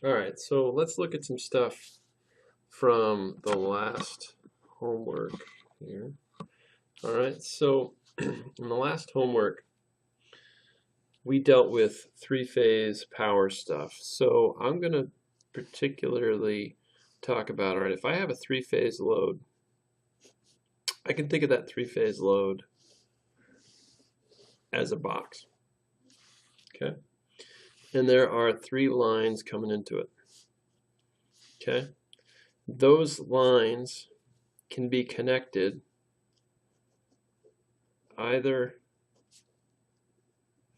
All right, so let's look at some stuff from the last homework here. All right, so in the last homework, we dealt with three-phase power stuff. So I'm going to particularly talk about, all right, if I have a three-phase load, I can think of that three-phase load as a box, okay? And there are three lines coming into it, okay? Those lines can be connected either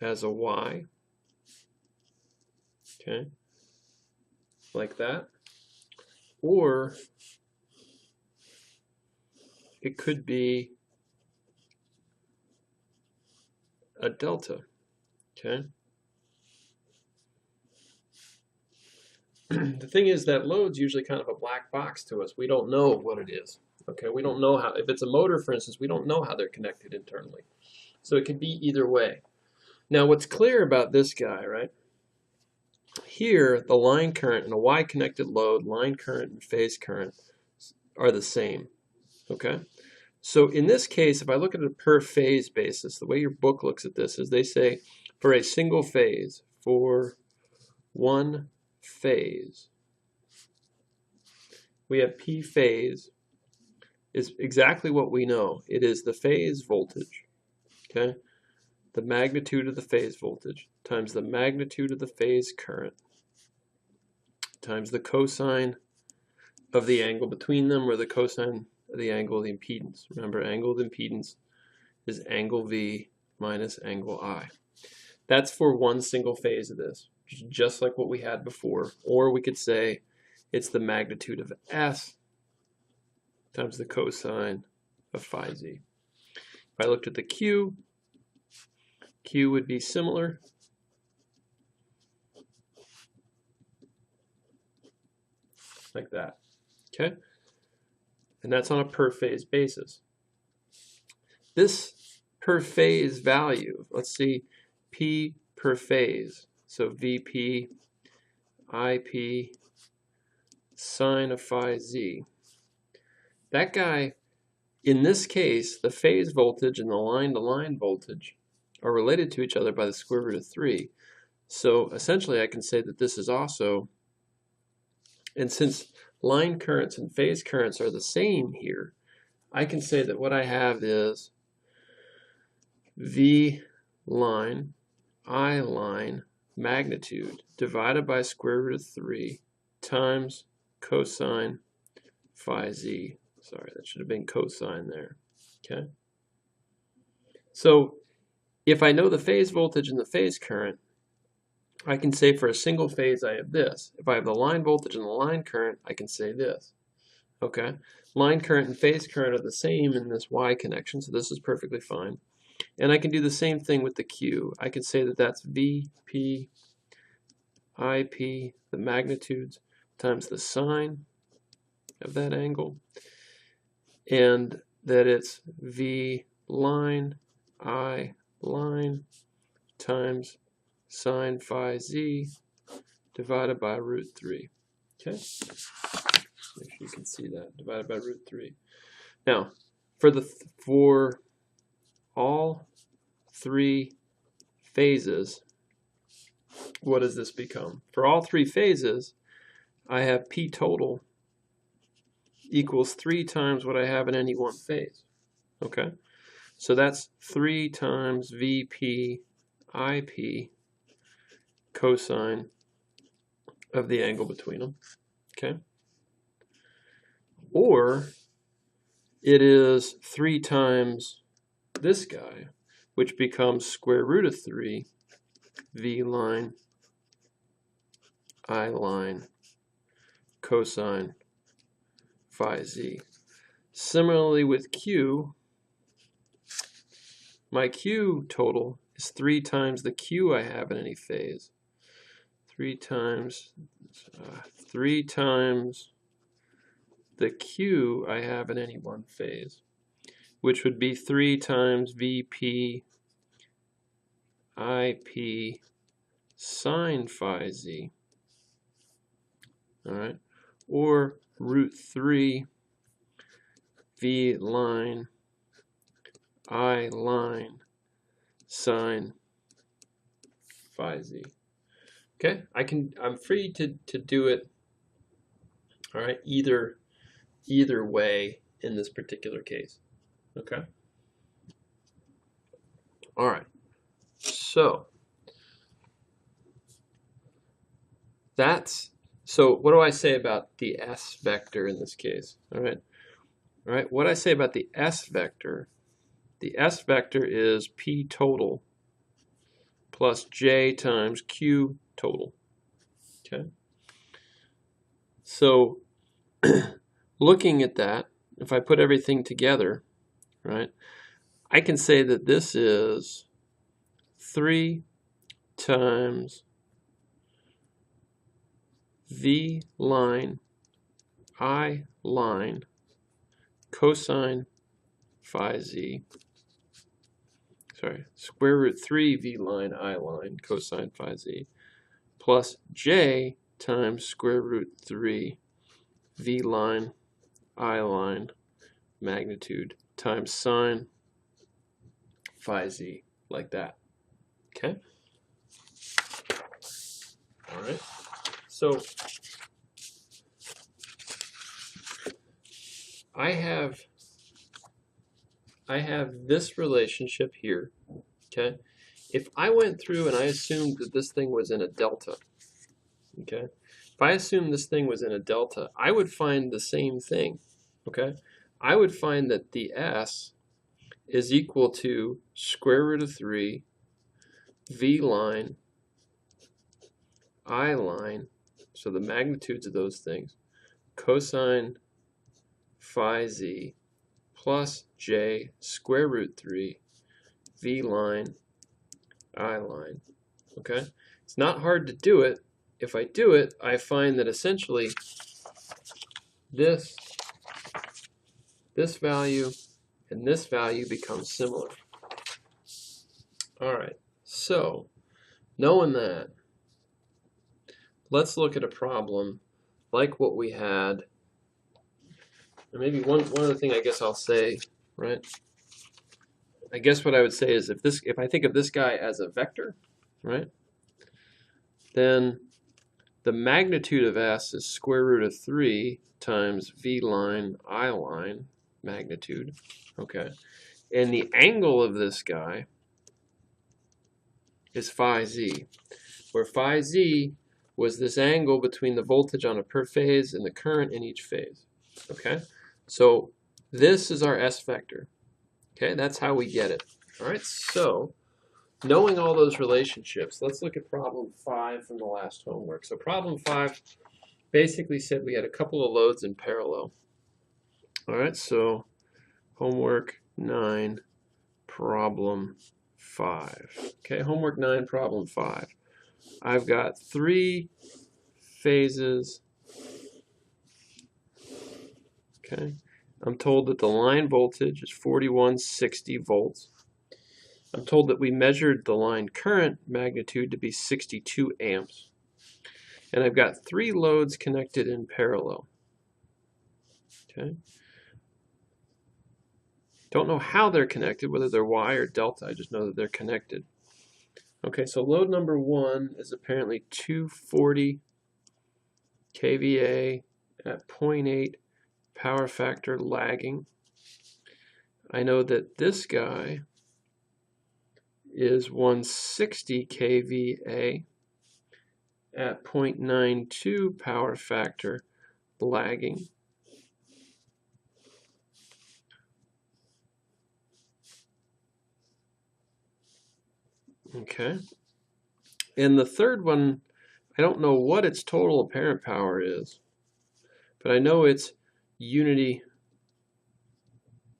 as a Y, okay, like that, or it could be a delta, okay? The thing is that load's usually kind of a black box to us. We don't know what it is, okay? We don't know how, if it's a motor, for instance, we don't know how they're connected internally. So it could be either way. Now what's clear about this guy, right? Here, the line current and a Y-connected load, line current and phase current are the same, okay? So in this case, if I look at it per phase basis, the way your book looks at this is they say for a single phase, for one phase, we have P phase is exactly what we know. It is the phase voltage, okay? The magnitude of the phase voltage times the magnitude of the phase current times the cosine of the angle between them, or the cosine of the angle of the impedance. Remember, angle of impedance is angle V minus angle I. That's for one single phase of this, just like what we had before. Or we could say it's the magnitude of S times the cosine of phi Z. If I looked at the Q, Q would be similar. Like that, okay? And that's on a per phase basis. This per phase value, let's see, P per phase, so VP, IP, sine of phi Z. That guy, in this case, the phase voltage and the line-to-line voltage are related to each other by the square root of 3. So essentially I can say that this is also, and since line currents and phase currents are the same here, I can say that what I have is V line, I line, magnitude divided by square root of 3 times cosine phi Z. Sorry, that should have been cosine there, okay? So if I know the phase voltage and the phase current, I can say for a single phase I have this. If I have the line voltage and the line current, I can say this, okay? Line current and phase current are the same in this Y connection, so this is perfectly fine. And I can do the same thing with the Q. I can say that that's VP, IP, the magnitudes, times the sine of that angle, and that it's V line, I line, times sine phi Z divided by root 3. Okay? Make sure you can see that, divided by root 3. Now, for all three phases, what does this become? For all three phases, I have P total equals 3 times what I have in any one phase. Okay? So that's 3 times VP IP cosine of the angle between them. Okay? Or it is 3 times this guy, which becomes square root of 3 V line I line cosine phi Z. Similarly with Q, my Q total is 3 times the Q I have in any phase. 3 times the Q I have in any one phase, which would be 3 times VP IP sine phi Z. all right, or root 3 v line I line sine phi z. Okay, I'm free to do it, all right, either way in this particular case. Okay. All right. So what do I say about the S vector in this case? All right. All right. What I say about the S vector is P total plus J times Q total. Okay. So looking at that, if I put everything together, right, I can say that this is 3 times V line I line cosine phi z, sorry, square root 3 V line I line cosine phi z plus J times square root 3 V line I line magnitude times sine phi z, like that. Okay? All right. So I have this relationship here. Okay? If I went through and I assumed that this thing was in a delta, okay? If I assumed this thing was in a delta, I would find the same thing, okay? I would find that the S is equal to square root of 3 V line I line, so the magnitudes of those things, cosine phi z plus J square root 3 V line I line, okay? It's not hard to do it. If I do it, I find that essentially this value and this value become similar. All right, so knowing that, let's look at a problem like what we had. And maybe one other thing I guess I'll say, right? I guess what I would say is if I think of this guy as a vector, right, then the magnitude of S is square root of 3 times V line I line magnitude, okay? And the angle of this guy is phi z, where phi z was this angle between the voltage on a per phase and the current in each phase, okay? So this is our S vector, okay? That's how we get it. All right, so knowing all those relationships, let's look at problem 5 from the last homework. So problem 5 basically said we had a couple of loads in parallel. All right, so homework 9, problem 5. Okay, homework 9, problem 5. I've got 3 phases. Okay, I'm told that the line voltage is 4160 volts. I'm told that we measured the line current magnitude to be 62 amps. And I've got 3 loads connected in parallel. Okay. Don't know how they're connected, whether they're Y or delta. I just know that they're connected. Okay, so load number 1 is apparently 240 kVA at 0.8 power factor lagging. I know that this guy is 160 kVA at 0.92 power factor lagging. Okay. And the third one, I don't know what its total apparent power is, but I know it's unity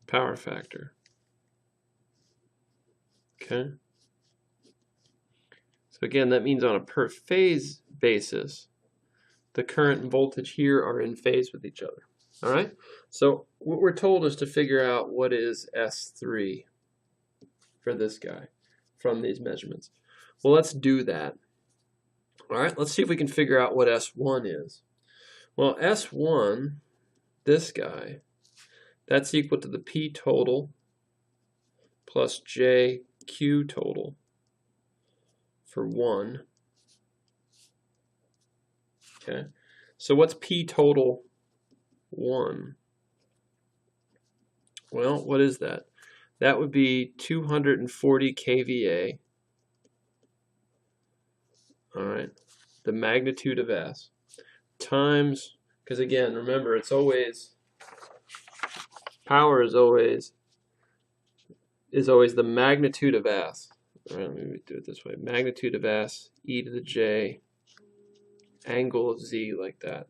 power factor. Okay. So again, that means on a per phase basis, the current and voltage here are in phase with each other. All right. So what we're told is to figure out what is S3 for this guy from these measurements. Well, let's do that. All right, let's see if we can figure out what S1 is. Well, S1, this guy, that's equal to the P total plus JQ total for 1. Okay, so what's P total 1? Well, what is that? That would be 240 kVA. All right, the magnitude of S times, because again, remember, it's always, power is always the magnitude of S. All right, let me do it this way. Magnitude of S, e to the j, angle of z, like that.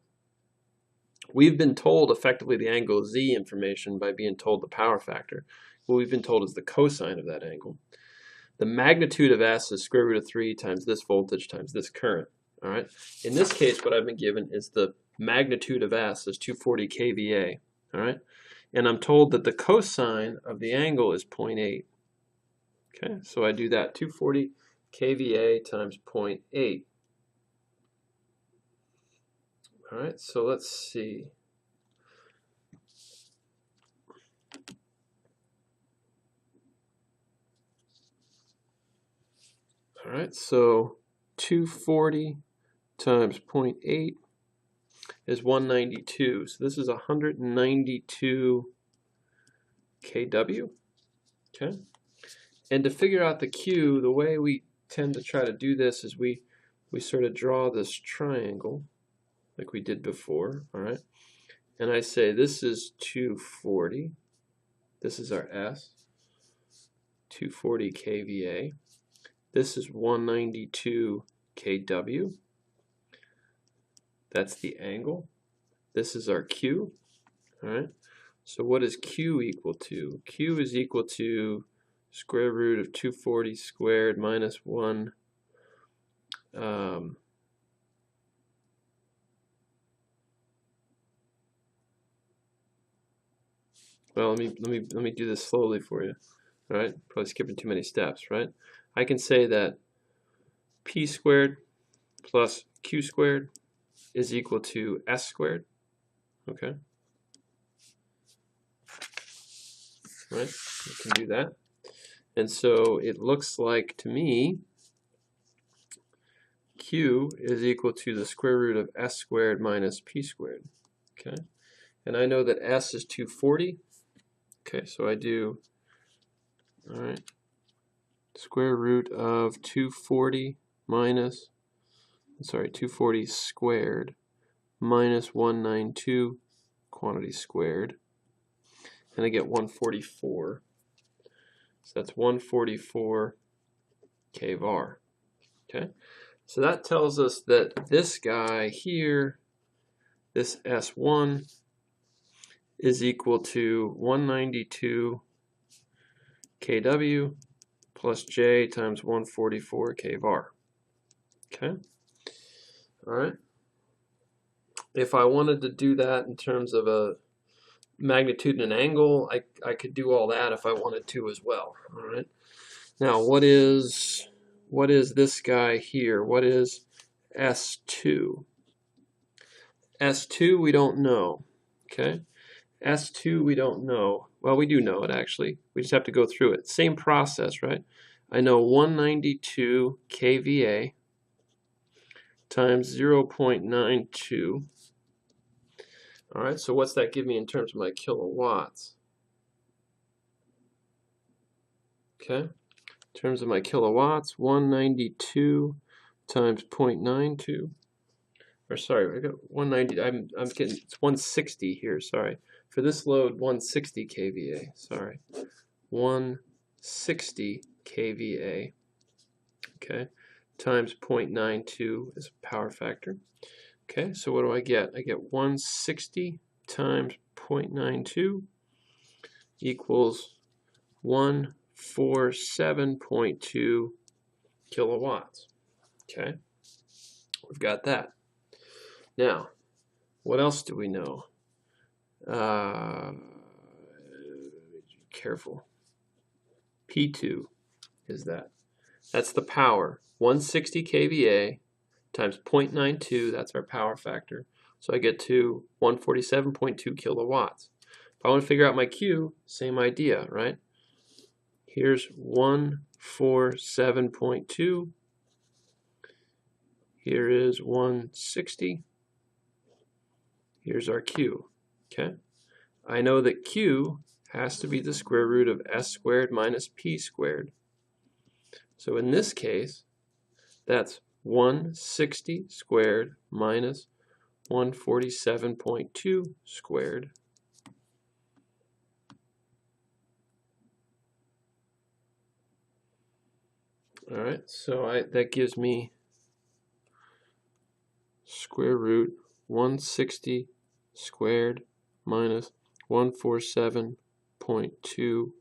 We've been told effectively the angle of z information by being told the power factor. What we've been told is the cosine of that angle. The magnitude of S is square root of 3 times this voltage times this current. All right. In this case, what I've been given is the magnitude of S is 240 kVA. All right. And I'm told that the cosine of the angle is 0.8. Okay, so I do that, 240 kVA times 0.8. All right, so let's see. All right, so 240 times 0.8 is 192. So this is 192 kW. Okay. And to figure out the Q, the way we tend to try to do this is we sort of draw this triangle like we did before, all right? And I say this is 240. This is our S, 240 kVA. This is 192 kW. That's the angle. This is our Q, all right? So what is Q equal to? Q is equal to square root of 240 squared minus 1 well, let me do this slowly for you. All right, probably skipping too many steps, right? I can say that P squared plus Q squared is equal to S squared. Okay. Right, you can do that. And so it looks like to me Q is equal to the square root of S squared minus P squared. Okay. And I know that S is 240. Okay, so I do, all right, square root of 240 minus, sorry, 240 squared minus 192 quantity squared. And I get 144. So that's 144 kVAR. Okay, so that tells us that this guy here, this S1, is equal to 192 kW plus J times 144 kVAR. Okay, all right. If I wanted to do that in terms of a magnitude and an angle, I could do all that if I wanted to as well. All right. Now, what is this guy here? What is S2? S2 we don't know. Okay. S2 we don't know. Well, we do know it actually. We just have to go through it. Same process, right? I know 192 kVA times 0.92. All right, so what's that give me in terms of my kilowatts? Okay, in terms of my kilowatts, 192 times 0.92. Or sorry, I got 190. I'm getting, it's 160 here. Sorry, for this load, 160 kVA. Sorry, 160 kVA. Okay, times 0.92 is a power factor. Okay, so what do I get? I get 160 times 0.92 equals 147.2 kilowatts. Okay, we've got that. Now, what else do we know? Careful. P2 is that. That's the power. 160 kVA times 0.92, that's our power factor. So I get to 147.2 kilowatts. If I want to figure out my Q, same idea, right? Here's 147.2. Here is 160. Here's our Q, okay? I know that Q has to be the square root of S squared minus P squared. So in this case, that's 160 squared minus 147.2 squared. All right, so that gives me square root 160 squared minus 147.2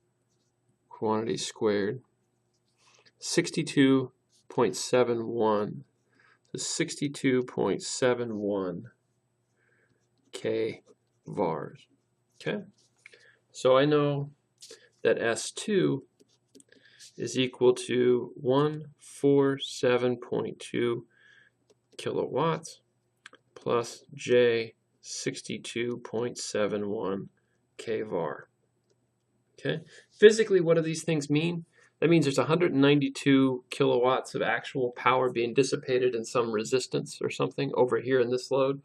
quantity squared. 62.71. So 62.71 kVars. Okay? So I know that S2 is equal to 147.2 kilowatts plus J 62.71 kVar. Okay? Physically, what do these things mean? That means there's 192 kilowatts of actual power being dissipated in some resistance or something over here in this load,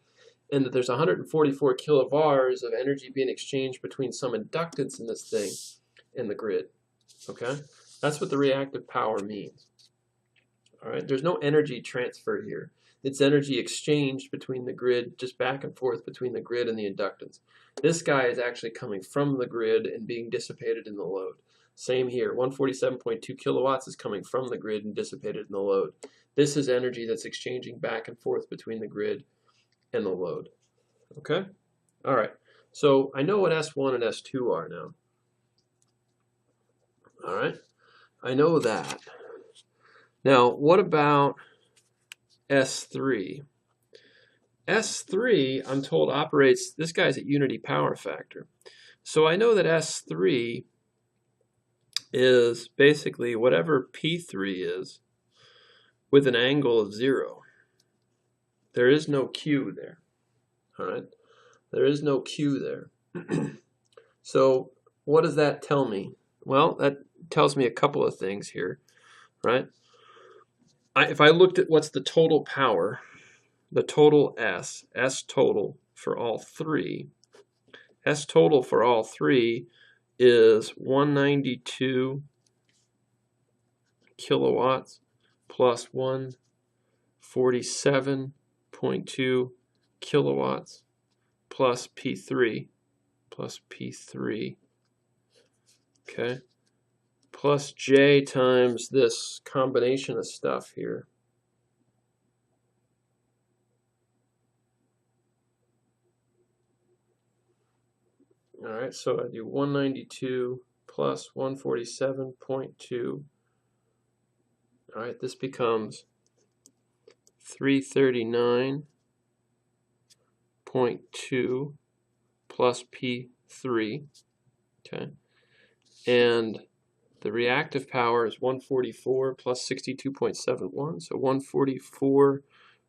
and that there's 144 kilovars of energy being exchanged between some inductance in this thing and the grid. Okay? That's what the reactive power means. All right? There's no energy transfer here. It's energy exchanged between the grid, just back and forth between the grid and the inductance. This guy is actually coming from the grid and being dissipated in the load. Same here, 147.2 kilowatts is coming from the grid and dissipated in the load. This is energy that's exchanging back and forth between the grid and the load. Okay? All right, so I know what S1 and S2 are now. All right, I know that. Now, what about S3? S3, I'm told, operates, this guy's at unity power factor. So I know that S3 is basically whatever P3 is with an angle of 0. There is no Q there. All right? There is no Q there. So what does that tell me? Well, that tells me a couple of things here, right? If I looked at what's the total power, the total S total for all three, S total for all three is 192 kilowatts plus 147.2 kilowatts plus P3, okay, plus J times this combination of stuff here. All right, so I do 192 plus 147.2. All right, this becomes 339.2 plus P3, okay? And the reactive power is 144 plus 62.71, so 144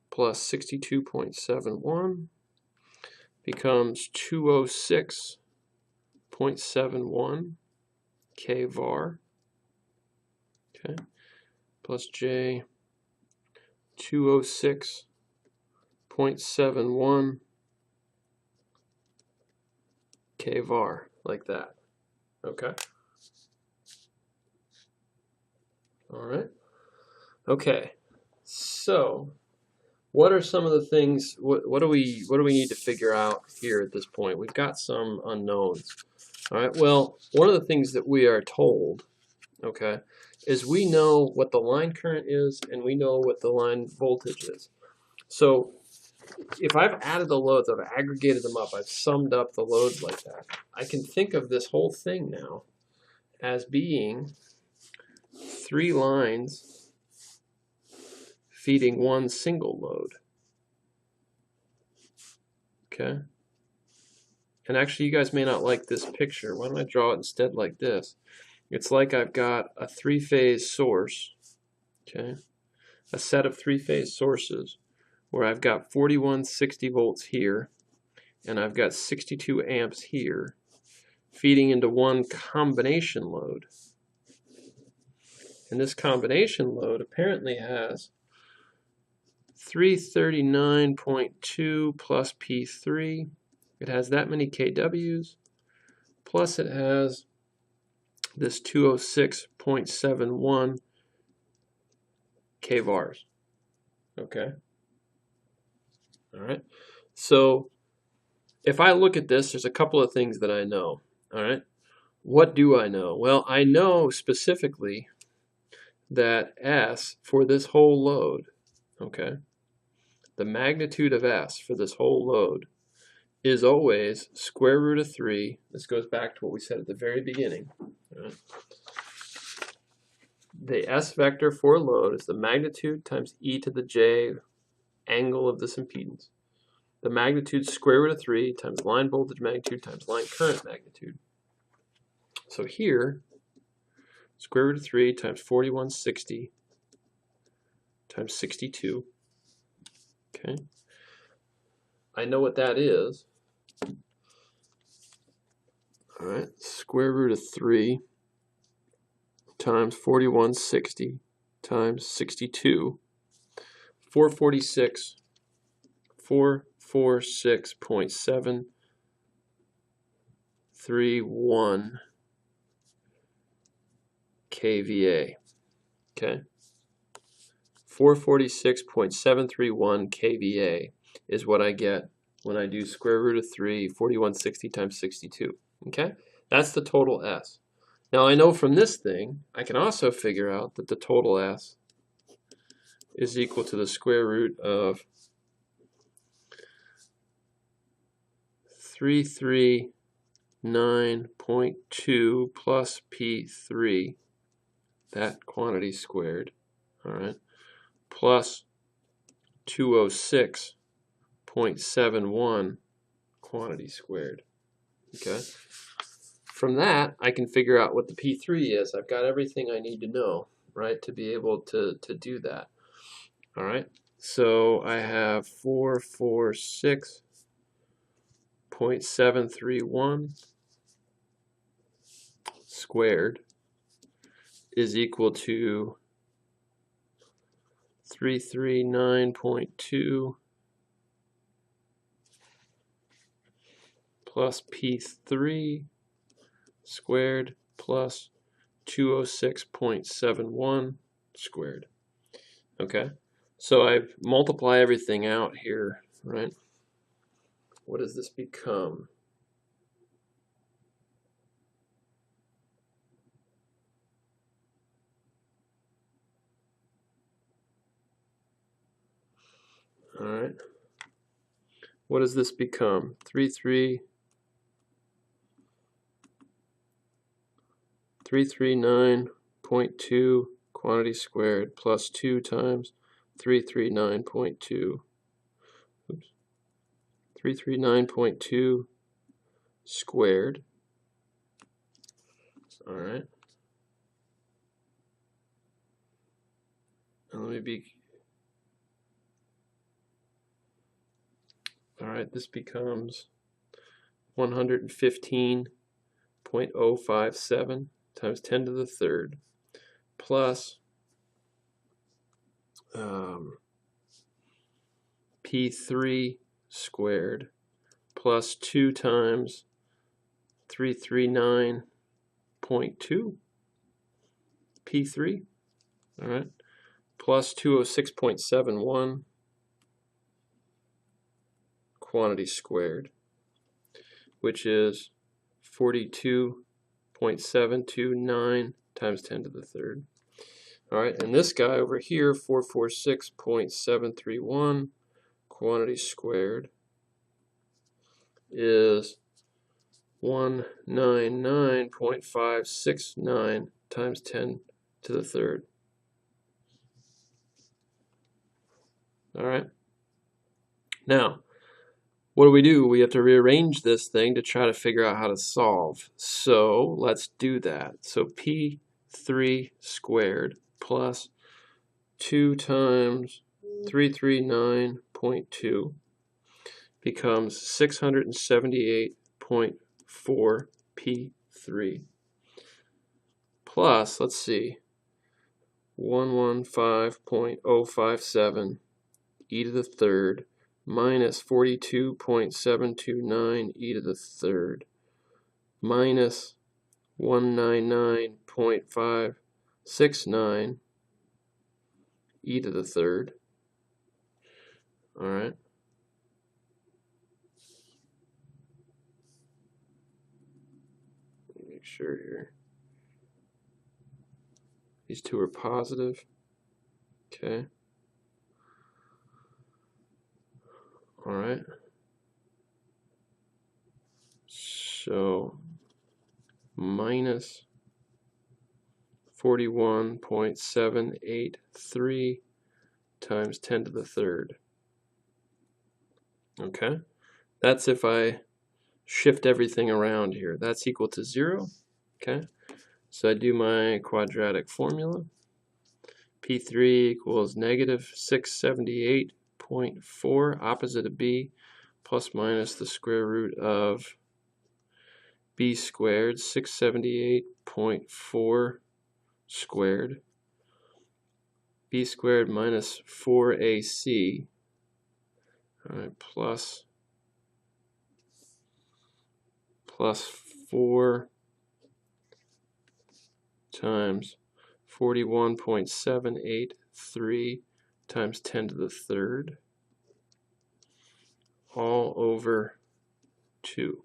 plus 62.71 becomes 206.71 kVar, okay, plus J 206.71 kVar, like that, okay? All right, okay, so what are some of the things, what do we need to figure out here at this point? We've got some unknowns. All right, well, one of the things that we are told, okay, is we know what the line current is and we know what the line voltage is. So if I've added the loads, I've aggregated them up, I've summed up the loads like that, I can think of this whole thing now as being 3 lines feeding one single load. Okay? And actually, you guys may not like this picture. Why don't I draw it instead like this? It's like I've got a 3-phase source, okay? A set of 3-phase sources where I've got 4160 volts here, and I've got 62 amps here, feeding into one combination load. And this combination load apparently has 339.2 plus P3. It has that many kWs, plus it has this 206.71 kVARs. Okay. All right. So if I look at this, there's a couple of things that I know. All right. What do I know? Well, I know specifically that S for this whole load, okay, the magnitude of S for this whole load is always square root of 3. This goes back to what we said at the very beginning. Right? The S vector for a load is the magnitude times e to the j angle of this impedance. The magnitude square root of 3 times line voltage magnitude times line current magnitude. So here, square root of 3 times 4160 times 62. Okay. I know what that is. All right, square root of 3 times 4160 times 62. 446.731 kVA. Okay. 446.731 kVA is what I get when I do square root of 3, 4160 times 62. Okay? That's the total S. Now I know from this thing, I can also figure out that the total S is equal to the square root of 339.2 plus P3, that quantity squared, all right, plus 206.71 quantity squared. Okay. From that, I can figure out what the P3 is. I've got everything I need to know, right, to be able to do that. All right. So I have 446.731 squared is equal to 339.2 plus P3 squared plus 206.71 squared. Okay, so I multiply everything out here, right? What does this become? All right. What does this become? 339.2 quantity squared plus 2 times 339.2. 339.2 squared. All right. And let me be. All right, this becomes 115.057 times 10 to the third plus P3 squared plus 2 times 339.2 P3, all right, plus 206.71 quantity squared, which is 42.729 times 10 to the third. All right, and this guy over here, 446.731 quantity squared, is 199.569 times 10 to the third. All right. Now, what do? We have to rearrange this thing to try to figure out how to solve. So let's do that. So P3 squared plus 2 times 339 0.2 becomes 678.4 P3 plus, let's see, 115.057 e to the third minus 42.729 e to the third minus 199.569 e to the third. All right. Make sure here. These two are positive. Okay. All right. So minus 41.783 times 10 to the third. Okay. That's if I shift everything around here. That's equal to 0. Okay. So I do my quadratic formula. P3 equals negative 678.4, opposite of B, plus minus the square root of B squared, 678.4 squared, B squared minus 4AC, all right, plus 4 times 41.783 times 10 to the third, all over 2.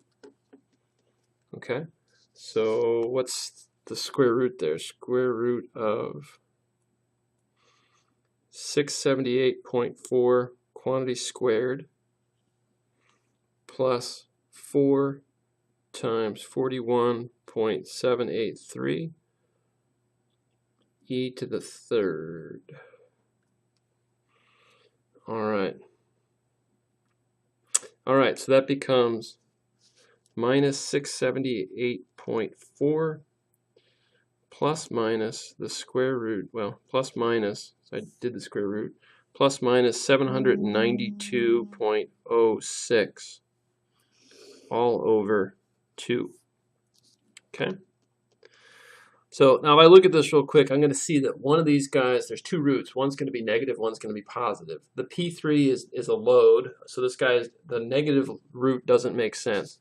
Okay, so what's the square root there? Square root of 678.4 quantity squared plus 4 times 41.783 e to the third. All right. All right, so that becomes minus 678.4 plus minus the square root, well, plus minus, so I did the square root, plus minus 792.06 all over 2. Okay? So now if I look at this real quick, I'm going to see that one of these guys, there's two roots. One's going to be negative, one's going to be positive. The P3 is a load, so this guy's, the negative root doesn't make sense.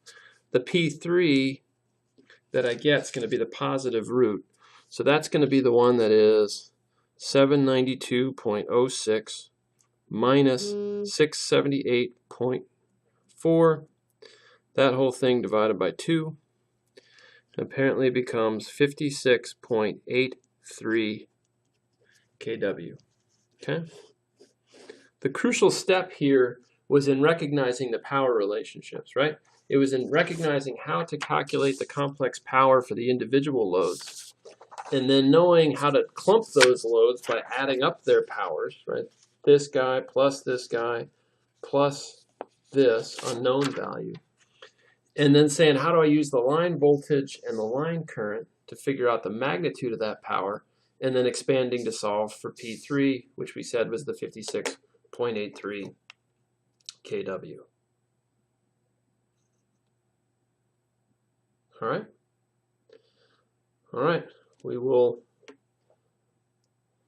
The P3 that I get is going to be the positive root. So that's going to be the one that is 792.06 minus 678.4. That whole thing divided by 2 apparently becomes 56.83 kW. Okay? The crucial step here was in recognizing the power relationships, right? It was in recognizing how to calculate the complex power for the individual loads, and then knowing how to clump those loads by adding up their powers, right? This guy plus this unknown value. And then saying, how do I use the line voltage and the line current to figure out the magnitude of that power, and then expanding to solve for P3, which we said was the 56.83 kW. All right? All right. We will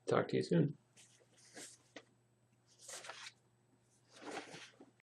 talk to you soon.